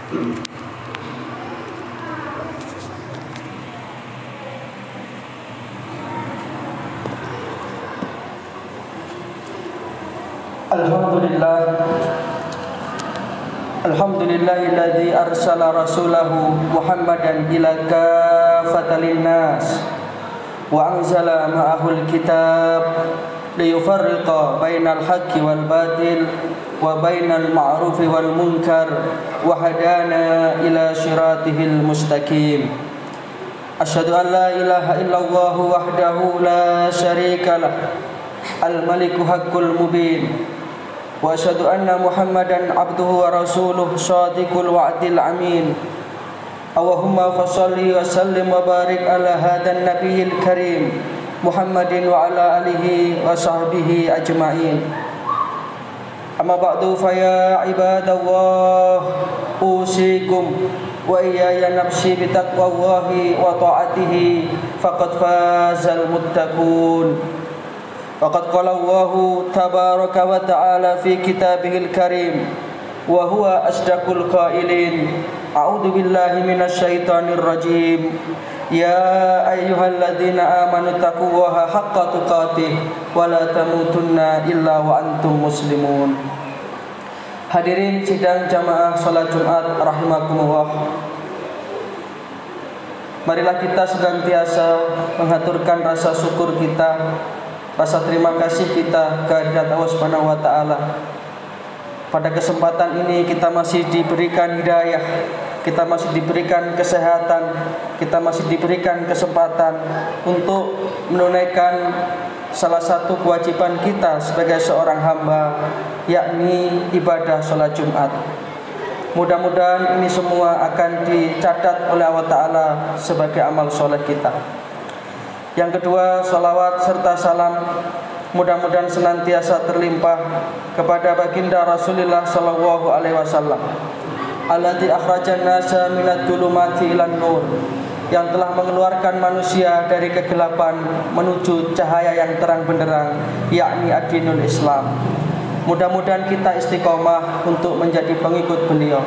Alhamdulillahilladzi arsala rasulahu Muhammadan ila kafatal linnas wa anzala ma'ahul kitab liyufarriqa bainal haqqi wal batil wa bainal ma'rufi wal munkar wa hadana ila siratihil mustaqim. Asyhadu an la ilaha illallah wahdahu la syarikalah al-maliku haqqul mubin wa asyhadu anna Muhammadan abduhu wa rasuluh shadiqul wa'dil amin. Allahumma fasholli wa sallim wa barik ala hadan nabiyil karim Muhammadin wa ala alihi wa sahbihi ajma'in. Amma ba'du fa ya ibadallah usikum wa iyaya nafsi bi taqwallahi wa ta'atihi faqad fazal muttaqun. Waqad qala Allahu tabaraka wa ta'ala fi kitabihil karim wa huwa asdaqul qailin. A'udzu billahi minasy syaithanir rajim. Ya ayyuhalladzina amanu taqullaha haqqa tuqatih wa la tamutunna illa wa antum muslimun. Hadirin sidang jamaah salat Jumat rahimakumullah. Marilah kita senantiasa mengaturkan rasa syukur kita, rasa terima kasih kita kehadirat Allah Subhanahu wa taala. Pada kesempatan ini kita masih diberikan hidayah, kita masih diberikan kesehatan, kita masih diberikan kesempatan untuk menunaikan salah satu kewajiban kita sebagai seorang hamba, yakni ibadah salat Jumat. Mudah-mudahan ini semua akan dicatat oleh Allah Ta'ala sebagai amal soleh kita. Yang kedua, salawat serta salam mudah-mudahan senantiasa terlimpah kepada baginda Rasulullah sallallahu alaihi wasallam, alladzi akhrajan nasa minadh dhulumati ilan nur, yang telah mengeluarkan manusia dari kegelapan menuju cahaya yang terang benderang, yakni ad-dinul Islam. Mudah-mudahan kita istiqomah untuk menjadi pengikut beliau.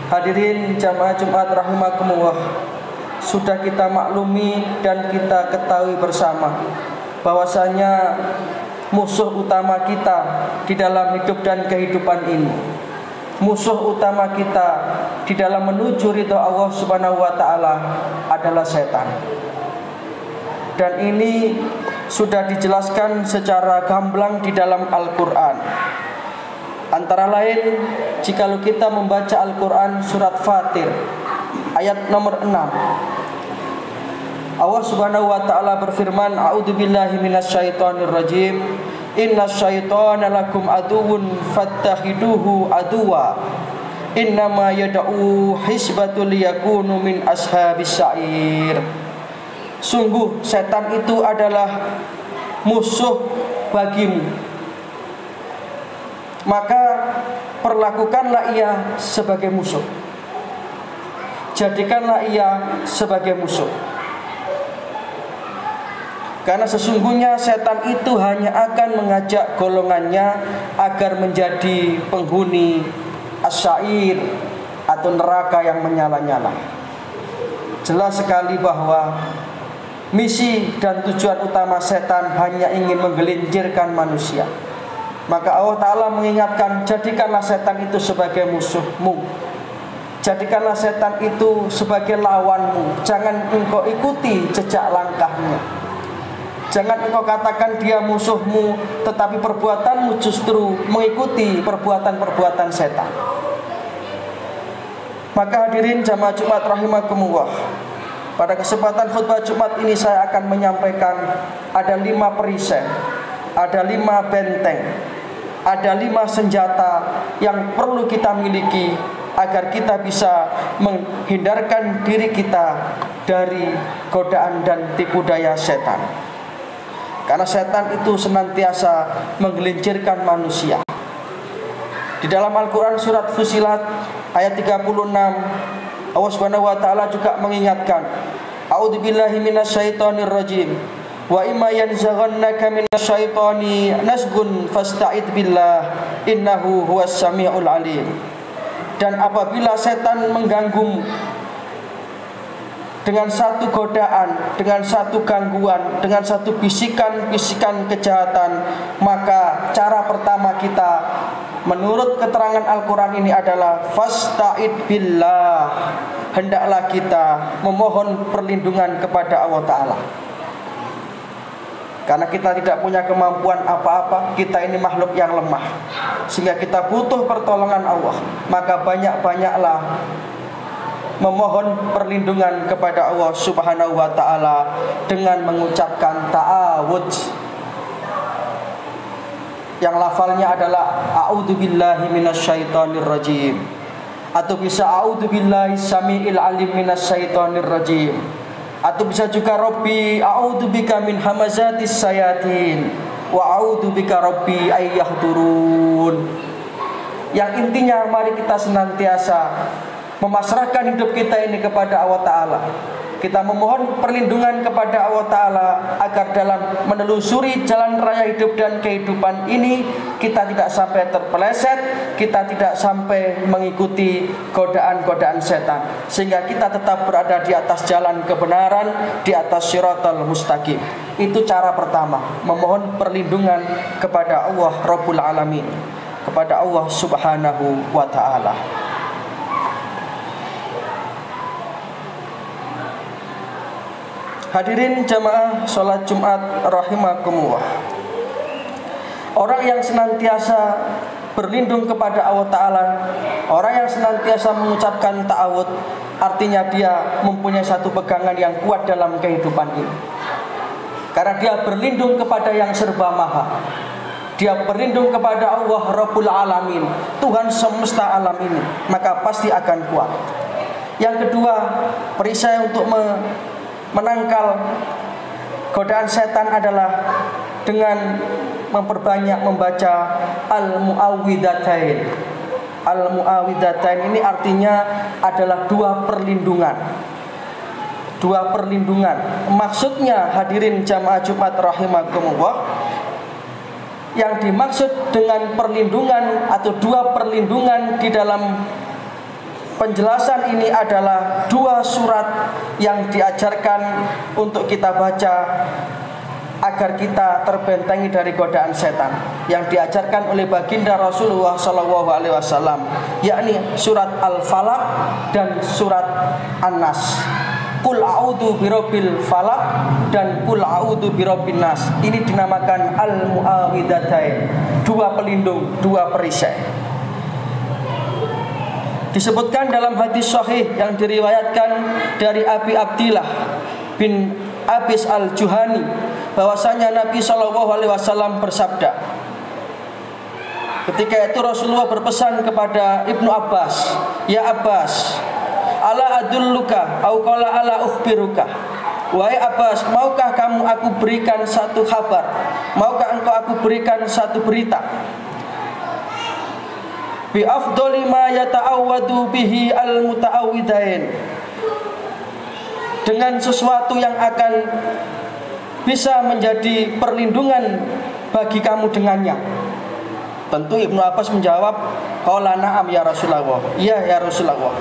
Hadirin jamaah Jumat rahimakumullah, sudah kita maklumi dan kita ketahui bersama bahwasanya musuh utama kita di dalam hidup dan kehidupan ini, musuh utama kita di dalam menuju ridha Allah Subhanahu wa taala adalah setan. Dan ini sudah dijelaskan secara gamblang di dalam Al-Qur'an. Antara lain, jikalau kita membaca Al-Qur'an surat Fatir ayat nomor 6, Allah Subhanahu wa taala berfirman, A'udzu billahi minasyaitonir rajim. Innasyaitana lakum aduwwun fattakhiduhu aduwa. Innama yad'u hisbatul yakunu min ashabis sa'ir. Sungguh setan itu adalah musuh bagimu, maka perlakukanlah ia sebagai musuh. Jadikanlah ia sebagai musuh. Karena sesungguhnya setan itu hanya akan mengajak golongannya agar menjadi penghuni as-sa'ir atau neraka yang menyala-nyala. Jelas sekali bahwa misi dan tujuan utama setan hanya ingin menggelincirkan manusia. Maka Allah Ta'ala mengingatkan, jadikanlah setan itu sebagai musuhmu, jadikanlah setan itu sebagai lawanmu. Jangan engkau ikuti jejak langkahnya. Jangan engkau katakan dia musuhmu, tetapi perbuatanmu justru mengikuti perbuatan-perbuatan setan. Maka hadirin jamaah Jumat rahimakumullah, pada kesempatan khutbah Jumat ini saya akan menyampaikan ada 5 perisai, ada 5 benteng, ada 5 senjata yang perlu kita miliki agar kita bisa menghindarkan diri kita dari godaan dan tipu daya setan. Karena setan itu senantiasa menggelincirkan manusia. Di dalam Al-Quran surat Fusilat ayat 36, Allah Subhanahu wa taala juga mengingatkan, A'udzu billahi minasyaitonir rajim. Wa imma yanzaghannaka minasyaitoni nasgun fasta'id billah innahu huwas samiul alim. Dan apabila setan mengganggumu dengan satu godaan, dengan satu gangguan, dengan satu bisikan-bisikan kejahatan, maka cara pertama kita menurut keterangan Al-Quran ini adalah fasta'id billah. Hendaklah kita memohon perlindungan kepada Allah Ta'ala. Karena kita tidak punya kemampuan apa-apa, kita ini makhluk yang lemah, sehingga kita butuh pertolongan Allah. Maka banyak-banyaklah memohon perlindungan kepada Allah Subhanahu wa Ta'ala dengan mengucapkan ta'awudz, yang lafalnya adalah a'udzubillahi minasyaitonir rajim, atau bisa a'udzubillahi samiil alim minasyaitonir rajim, atau bisa juga Rabbi a'udzubika min hamazatis sayatin wa a'udzubika Rabbi ayyahdurun. Yang intinya mari kita senantiasa memasrahkan hidup kita ini kepada Allah Ta'ala. Kita memohon perlindungan kepada Allah Ta'ala agar dalam menelusuri jalan raya hidup dan kehidupan ini kita tidak sampai terpeleset, kita tidak sampai mengikuti godaan-godaan setan, sehingga kita tetap berada di atas jalan kebenaran, di atas Shiratal Mustaqim. Itu cara pertama, memohon perlindungan kepada Allah Rabbul Alamin, kepada Allah Subhanahu wa Ta'ala. Hadirin jamaah sholat Jumat rahimakumullah. Orang yang senantiasa berlindung kepada Allah Ta'ala, orang yang senantiasa mengucapkan ta'awud, artinya dia mempunyai satu pegangan yang kuat dalam kehidupan ini. Karena dia berlindung kepada yang serba maha. Dia berlindung kepada Allah Rabbul Alamin, Tuhan semesta alam ini, maka pasti akan kuat. Yang kedua, perisai untuk menangkal godaan setan adalah dengan memperbanyak membaca al-mu'awwidzatain. Al-mu'awwidzatain ini artinya adalah dua perlindungan. Dua perlindungan. Maksudnya hadirin jamaah Jumat rahimakumullah, yang dimaksud dengan perlindungan atau dua perlindungan di dalam penjelasan ini adalah dua surat yang diajarkan untuk kita baca agar kita terbentengi dari godaan setan, yang diajarkan oleh baginda Rasulullah SAW, yakni surat Al-Falaq dan surat An-Nas. Qul a'udzu birabbil falaq dan qul a'udzu birabbin nas. Ini dinamakan al-mu'awwidzatain, dua pelindung, dua perisai. Disebutkan dalam hadis sahih yang diriwayatkan dari Abi Abdillah bin Abis al-Juhani bahwasanya Nabi SAW bersabda, ketika itu Rasulullah berpesan kepada Ibnu Abbas, "Ya Abbas, ala adulluka au qala ala ukhbiruka." Wahai Abbas, maukah kamu aku berikan satu kabar? Maukah engkau aku berikan satu berita? Bi afdali ma yata'awwadu bihi al-muta'awwidain, dengan sesuatu yang akan bisa menjadi perlindungan bagi kamu dengannya. Tentu Ibnu Abbas menjawab, qala na'am ya Rasulullah. Iya ya Rasulullah.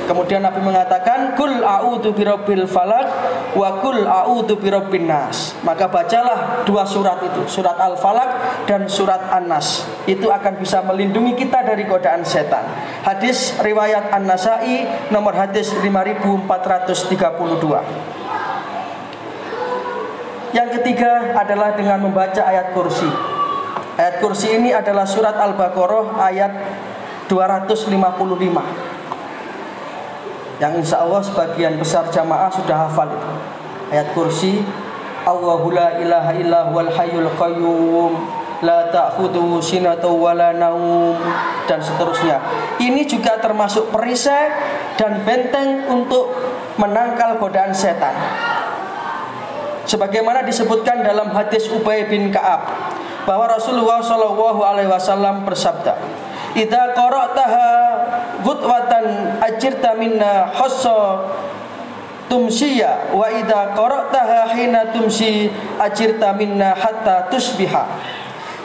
Kemudian Nabi mengatakan, "Qul a'udzu birabbil falaq wa qul a'udzu birabbin nas." Maka bacalah dua surat itu, surat Al-Falaq dan surat An-Nas. Itu akan bisa melindungi kita dari godaan setan. Hadis riwayat An-Nasa'i nomor hadis 5432. Yang ketiga adalah dengan membaca ayat kursi. Ayat kursi ini adalah surat Al-Baqarah ayat 255. Yang insya Allah sebagian besar jamaah sudah hafal itu. Ayat kursi, Allahu la ilaha illa huwal hayyul qayyum la ta'khudhuhu sinatun wa la naum, dan seterusnya. Ini juga termasuk perisai dan benteng untuk menangkal godaan setan. Sebagaimana disebutkan dalam hadis Ubay bin Ka'ab bahwa Rasulullah SAW bersabda, "Idza qara'taha ghutwatan ajirta minna hassa tumsiya wa idza qara'taha hina tumsi ajirta minna hatta tusbiha."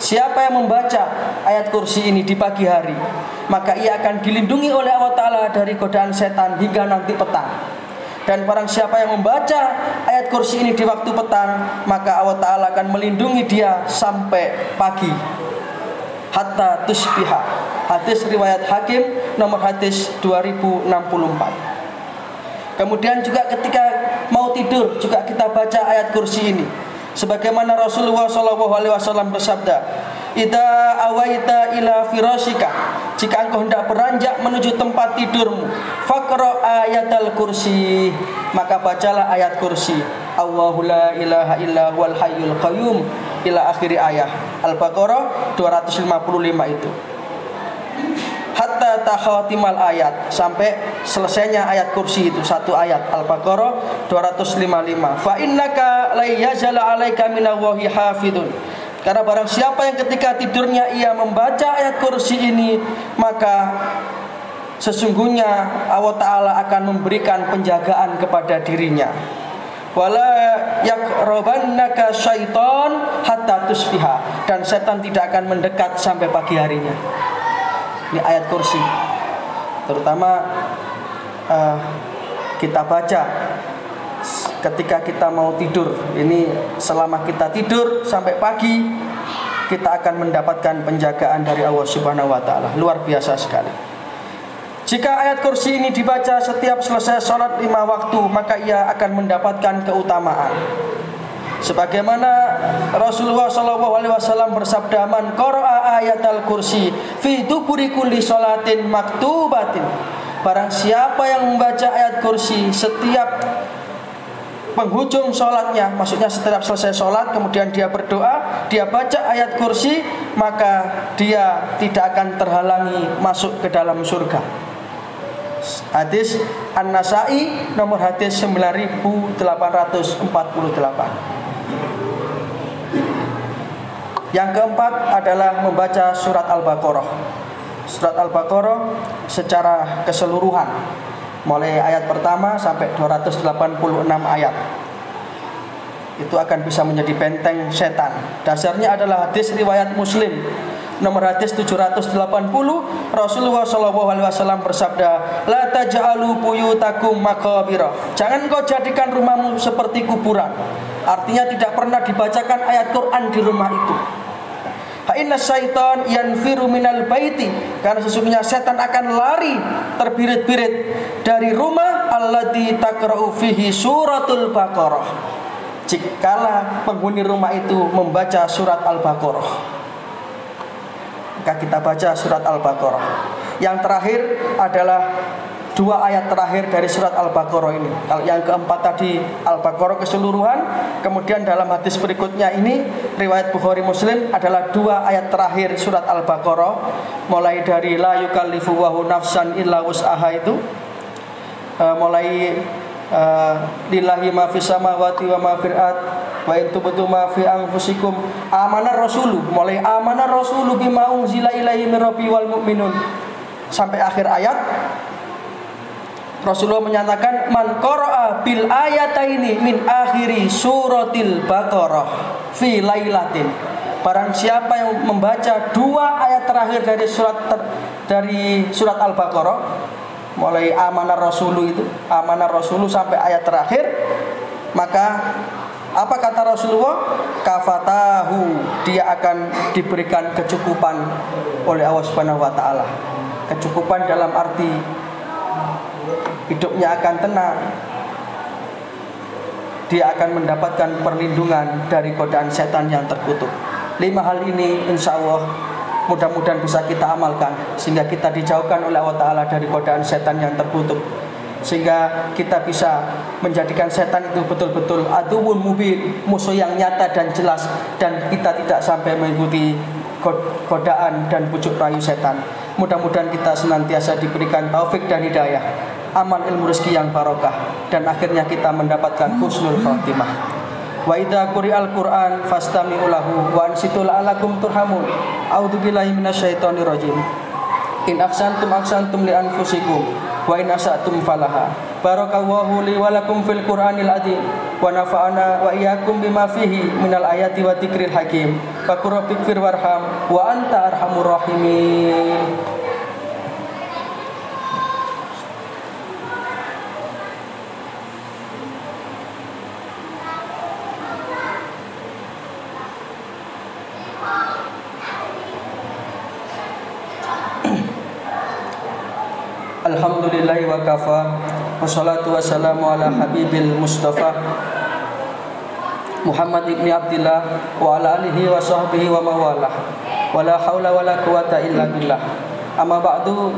siapa yang membaca ayat kursi ini di pagi hari, maka ia akan dilindungi oleh Allah Ta'ala dari godaan setan hingga nanti petang. Dan barang siapa yang membaca ayat kursi ini di waktu petang, maka Allah Ta'ala akan melindungi dia sampai pagi, hatta tusbiha. Hadis riwayat Hakim nomor hadis 2064. Kemudian juga ketika mau tidur juga kita baca ayat kursi ini, sebagaimana Rasulullah SAW bersabda, "Idza awaita ila firashika," jika engkau hendak beranjak menuju tempat tidurmu, faqra ayatal kursi, maka bacalah ayat kursi, Allahu la ilaha illa huwal hayyul qayyum, ila akhiri ayat Al-Baqarah 255 itu. Hatta takhatimal ayat, sampai selesainya ayat kursi itu, satu ayat Al-Baqarah 255. Fa innaka la yazala alaika minallahi hafidun, karena barang siapa yang ketika tidurnya ia membaca ayat kursi ini, maka sesungguhnya Allah Ta'ala akan memberikan penjagaan kepada dirinya. Wala yakrobannaka syaiton hatta tusbiha, dan setan tidak akan mendekat sampai pagi harinya. Ini ayat kursi, terutama kita baca ketika kita mau tidur. Ini selama kita tidur sampai pagi, kita akan mendapatkan penjagaan dari Allah Subhanahu wa Ta'ala. Luar biasa sekali. Jika ayat kursi ini dibaca setiap selesai sholat 5 waktu, maka ia akan mendapatkan keutamaan. Sebagaimana Rasulullah SAW bersabda, "Man qara'a ayatal kursi fi duburi kulli sholatin maktubatin." Barang siapa yang membaca ayat kursi setiap penghujung sholatnya, maksudnya setiap selesai sholat kemudian dia berdoa, dia baca ayat kursi, maka dia tidak akan terhalangi masuk ke dalam surga. Hadis An-Nasai nomor hadis 9848. Yang keempat adalah membaca surat Al-Baqarah. Surat Al-Baqarah secara keseluruhan, mulai ayat pertama sampai 286 ayat. Itu akan bisa menjadi benteng setan. Dasarnya adalah hadis riwayat Muslim nomor hadis 780. Rasulullah SAW bersabda, "La taj'alu buyutakum maqabira." Jangan kau jadikan rumahmu seperti kuburan. Artinya tidak pernah dibacakan ayat Quran di rumah itu. Fa inna syaitan yanfiru minal baiti, karena sesungguhnya setan akan lari terbirit-birit dari rumah allati taqra'u fihi suratul Baqarah, jikalau penghuni rumah itu membaca surat Al-Baqarah. Maka kita baca surat Al-Baqarah. Yang terakhir adalah 2 ayat terakhir dari surat Al-Baqarah ini. Kalau yang keempat tadi Al-Baqarah keseluruhan, kemudian dalam hadis berikutnya ini riwayat Bukhari Muslim adalah 2 ayat terakhir surat Al-Baqarah, mulai dari la yukallifuhu nafsan illa wus'aha itu, mulai lillahi ma fis samawati wa ma fil ard wa in tubtu ma fi anfusikum amanar rasulu, mulai amanar rasulu bima unzila ilaihi mir rabbi wal mu'minun sampai akhir ayat. Rasulullah menyatakan, "Man qara'a bil ayataini min akhiri suratil Baqarah fi lailatin." Barang siapa yang membaca 2 ayat terakhir dari surat Al-Baqarah, mulai amanar rasulu itu, amanar rasulu sampai ayat terakhir, maka apa kata Rasulullah? Kafatahu, dia akan diberikan kecukupan oleh Allah Subhanahu wa Ta'ala. Kecukupan dalam arti hidupnya akan tenang, dia akan mendapatkan perlindungan dari godaan setan yang terkutuk. 5 hal ini insya Allah mudah-mudahan bisa kita amalkan, sehingga kita dijauhkan oleh Allah Ta'ala dari godaan setan yang terkutuk, sehingga kita bisa menjadikan setan itu betul-betul aduwwun mubin, musuh yang nyata dan jelas, dan kita tidak sampai mengikuti godaan dan bujuk rayu setan. Mudah-mudahan kita senantiasa diberikan taufik dan hidayah, amal ilmu rezeki yang barokah, dan akhirnya kita mendapatkan husnul khatimah. Wa idza quri'al Qur'an fastami'u lahu wa ansitu la'allakum turhamun. A'udzubillahi minasyaitonir rajim. In ahsantum li anfusikum wa in asatum falaha. Barakallahu li wa lakum fil Qur'anil adzim. wa nafa'ana wa iyyakum bima fihi minal ayati wa dzikril hakim. Faqur rabbikfir warham wa anta arhamur rahimin. Alhamdulillahi wa kafa. Wassalatu wassalamu ala habibil mustafa Muhammad ibni Abdillah wa ala alihi wa sahbihi wa mawalah. Wa la hawla wa la quwata illa billah. Amma ba'du,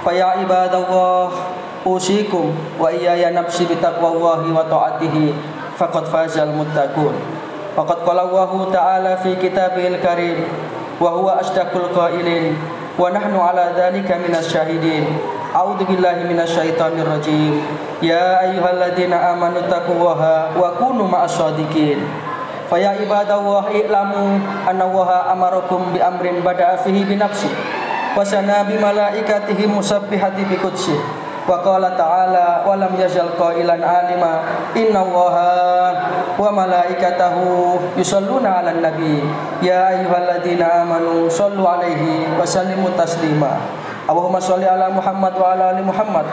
fa ya ibadallah, usikum wa iyaya nafsi bitaqwallahi wa ta'atihi faqad fazal muttaqun. Faqad qala Allahu ta'ala fi kitabihil karim wa huwa asdaqul qailin wa nahnu ala dzalika minas syahidin. A'udzu billahi minasyaitonir rajim. Ya ayyuhalladzina amanu taqullaha wa kunu ma'as-shadiqin. Fa ya ibadallah i'lamu anna Allaha amarakum bi amrin bada'a fihi bi nafsi wa sana bi malaikatihi musabbihati bi qudsi. Wa qala ta'ala wa lam yazal qailan alima inna Allaha wa malaikatahu yusholluna 'alan nabi. Ya ayyuhalladzina amanu shollu 'alaihi wa sallimu taslima. Allahumma sholli ala Muhammad wa ala ali Muhammad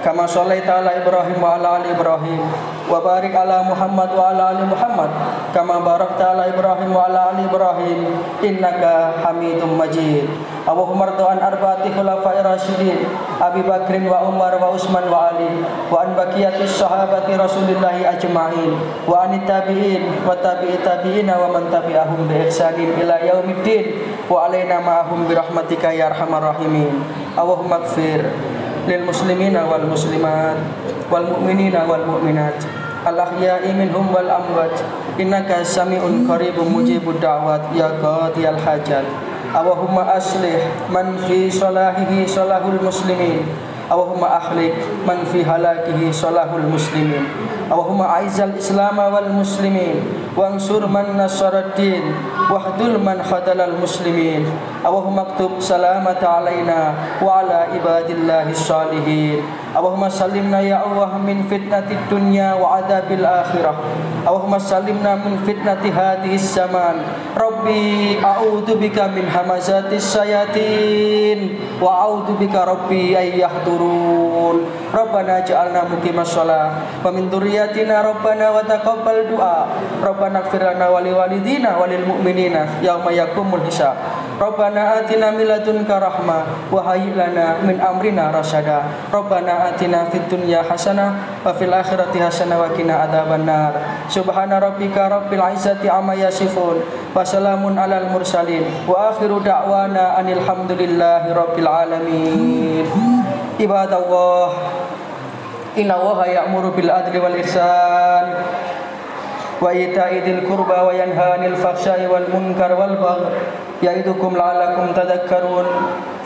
kama shollaita ala Ibrahim wa ala ali Ibrahim wa barik ala Muhammad wa ala ali Muhammad kama barakta ala Ibrahim wa ala ali Ibrahim innaka Hamidum Majid. Allahumma rda an arba'ati khulafa'ir rasyidin Abi Bakrin wa Umar wa Utsman wa Ali wa an baqiyatis sahabati Rasulillahi ajma'in wa anit tabi'in wa tabi'it tabi'ina wa man tabi'ahum bi ihsanin ila yaumiddin wa alaina ma'ahum bi rahmatika ya arhamar rahimin. Allahumma ighfir lil muslimina wal muslimat wal mu'minina wal mu'minat al ahya'i minhum wal amwat innaka sami'un qaribun mujibud da'wat ya qadiyal hajat. Allahumma aslih man fi salahihi salahul muslimin. Allahumma ahlik man fi halakihi salahul muslimin. Allahumma aizal islam wal muslimin wansur man nasaraddin wahdul man khadalal muslimin. Allahumma aktub salamata alaina wa ala ibadillahi salihin. Allahumma salimna ya Allah min fitnatid dunya wa adabil akhirah. Allahumma salimna min fitnati hadhis zaman. Rabbi a'udzu bika min hamazatis sayatin wa a'udzu bika rabbi ay yahdurun. Rabbana ja'alna muqimas shalah wa min dzurriyyatina rabbana wa taqabbal du'a. Rabbana ighfir lana wa liwalidina wa lil mu'minina yauma yaqumul hisab. Rabbana atina min ladunka rahmah wa hayyi lana min amrina rasyada. Rabbana atina fid dunya hasanah wa fil akhirati hasanah wa qina adzabannar. Subhana rabbika rabbil izzati amma yasifun wa salamun alal mursalin wa akhiru da'wana anil hamdulillahi rabbil alamin. Ibadallah, inna Allaha ya'muru bil adli wal ihsan wa ita'i dzil qurba wa yanha 'anil fahsya'i wal munkar wal baghi ya'idukum la'allakum tadhakkarun.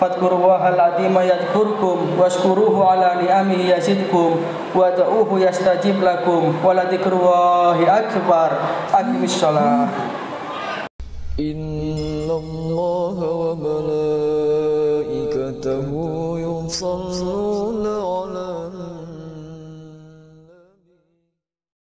Fadhkurullahal 'azima yadhkurkum washkuruhu 'ala ni'amihi yazidkum wad'uuhu yastajib lakum wa ladzikrullahi akbar. Aqimis shalah. Innallaha wa malaikatahu yusholluna